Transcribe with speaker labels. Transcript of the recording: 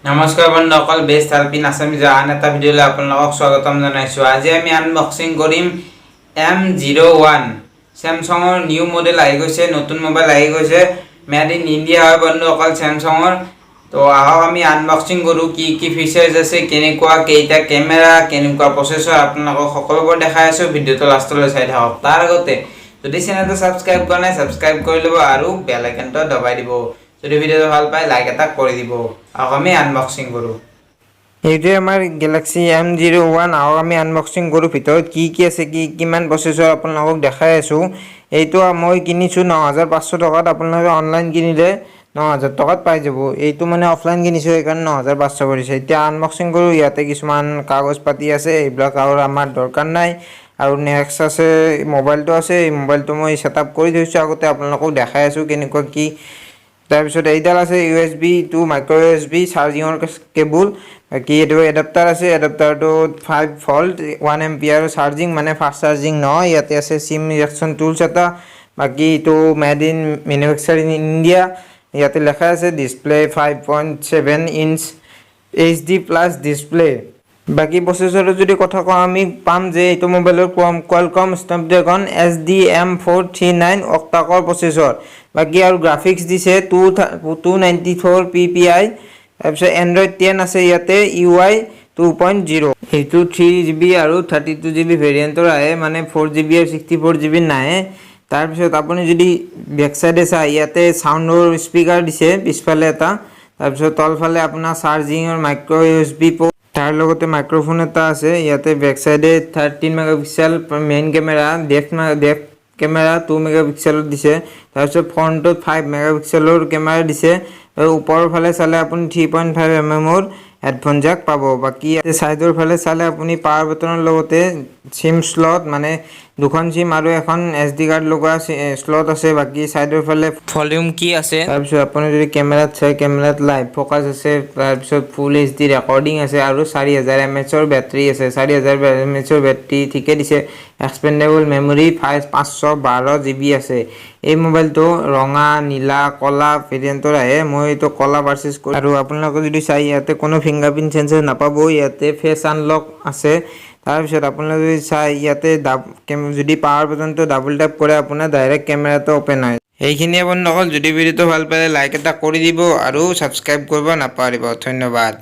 Speaker 1: নমস্কাৰ বন্ধুসকল, best আলপিন Assamese আন এটা ভিডিঅ'লৈ আপোনালোকক স্বাগতম জনাইছোঁ। আজি আমি আনবক্সিং কৰিম M01 চেমচাঙৰ নিউ মডেল আহি গৈছে, নতুন মোবাইল আহি গৈছে, মেড ইন ইণ্ডিয়া হয় বন্ধুসকল চেমচাঙৰ। তো আহক আমি আনবক্সিং কৰোঁ, কি ফিচাৰ্ছ আছে, কেনেকুৱা কেইটা কেমেৰা, কেনেকুৱা প্ৰচেছৰ, আপোনালোকক সকলোবোৰ দেখাই আছোঁ। ভিডিঅ'টো লাষ্টলৈ চাই থাকক। তাৰ আগতে যদি চেনেলটো ছাবস্ক্ৰাইব কৰা নাই ছাবস্ক্ৰাইব কৰি ল'ব আৰু বেল আইকনটো দবাই দিব। যদি ভিডিঅ'টো ভাল পায় লাইক এটা কৰি দিব। আহক আমি আনবক্সিং কৰোঁ। এইটোৱে আমাৰ গেলাক্সি M01। আহক আমি আনবক্সিং কৰোঁ। ভিতৰত কি আছে, কিমান প্ৰচেছৰ আপোনালোকক দেখাই আছোঁ। এইটো মই কিনিছোঁ 9500 টকাত। আপোনালোকে অনলাইন কিনিলে 9000 টকাত পাই যাব। এইটো মানে অফলাইন কিনিছোঁ, সেইকাৰণে 9500 পৰিছে। এতিয়া আনবক্সিং কৰোঁ। ইয়াতে কিছুমান কাগজ পাতি আছে, এইবিলাক আৰু আমাৰ দৰকাৰ নাই। আৰু নেক্সট আছে মোবাইলটো আছে। এই মোবাইলটো মই ছেটআপ কৰি থৈছোঁ, আগতে আপোনালোকক দেখাই আছোঁ কেনেকুৱা কি। তাৰপিছত এইডাল আছে USB টু মাইক্ৰ' USB চাৰ্জিঙৰ কেবুল। বাকী এইটো এডাপ্টাৰ আছে, এডাপ্টাৰটো 5 ভল্ট 1 এম্পিয়াৰ চাৰ্জিং, মানে ফাষ্ট চাৰ্জিং নহয়। ইয়াতে আছে চিম ইনজেকশ্যন টুলছ এটা। বাকী এইটো made in manufacture in India. ইয়াতে লেখা আছে display 5.7 inch HD plus display. বাকী প্ৰচেছৰৰ যদি কথা কওঁ, আমি পাম যে এইটো মোবাইলৰ Qualcomm Snapdragon SDM439 octa core processor. বাকী আৰু গ্ৰাফিক্স দিছে 294 PPI। তাৰপিছত এণ্ড্ৰইড 10 আছে ইয়াতে UI 2.0। এইটো 3GB আৰু 32GB ভেৰিয়েণ্টৰ আহে, মানে 4GB আৰু 64GB নাহে। তাৰপিছত আপুনি যদি বেক চাইডে চাই, ইয়াতে চাউণ্ডৰ স্পীকাৰ দিছে পিছফালে এটা। তাৰপিছত তলফালে আপোনাৰ চাৰ্জিঙৰ মাইক্ৰ' USB প'ৰ্ট, তাৰ লগতে মাইক্ৰ'ফোন এটা আছে। ইয়াতে বেক চাইডে 13 megapixel main camera, depth camera 2 মেগাপিক্সেলত দিছে। তাৰপিছত ফ্ৰণ্টত 5 মেগাপিক্সেলৰ কেমেৰা দিছে। আৰু ওপৰৰ ফালে চালে আপুনি 3.5mm হেডফোন জেক পাব। বাকী ছাইডৰ ফালে চালে আপুনি পাৱাৰ বাটনৰ লগতে চিম শ্লট, মানে দুখন চিম আৰু এখন SD কাৰ্ড লগোৱা শ্লট আছে। বাকী ছাইডৰ ফালে ভলিউম কি আছে। তাৰপিছত আপুনি যদি কেমেৰাত চাই, কেমেৰাত লাইভ ফ'কাছ আছে। তাৰপিছত ফুল HD ৰেকৰ্ডিং আছে আৰু 4000 mAh বেটাৰী আছে। 4000 mAh বেটাৰী ঠিকে দিছে। এক্সপেণ্ডেবল মেমৰি 512GB আছে। এই মোবাইলটো ৰঙা, নীলা, ক'লা ভেৰিয়েণ্টৰ আহে। মই এইটো ক'লা পাৰচেছ কৰোঁ। আৰু আপোনালোকে যদি চাই, ইয়াতে কোনো ফিংগাৰপ্ৰিণ্ট চেন্সৰ নাপাব। ইয়াতে ফেচ আনলক আছে। তাৰপিছত আপোনালোকে যদি চাই, ইয়াতে যদি পাৱাৰ বাটনটো ডাবল টেপ কৰে, আপোনাৰ ডাইৰেক্ট কেমেৰাটো অ'পেন হয়। এইখিনিয়ে বন্ধুসকল। যদি ভিডিঅ'টো ভাল পালে লাইক এটা কৰি দিব আৰু ছাবস্ক্ৰাইব কৰিব নাপাহৰিব। ধন্যবাদ।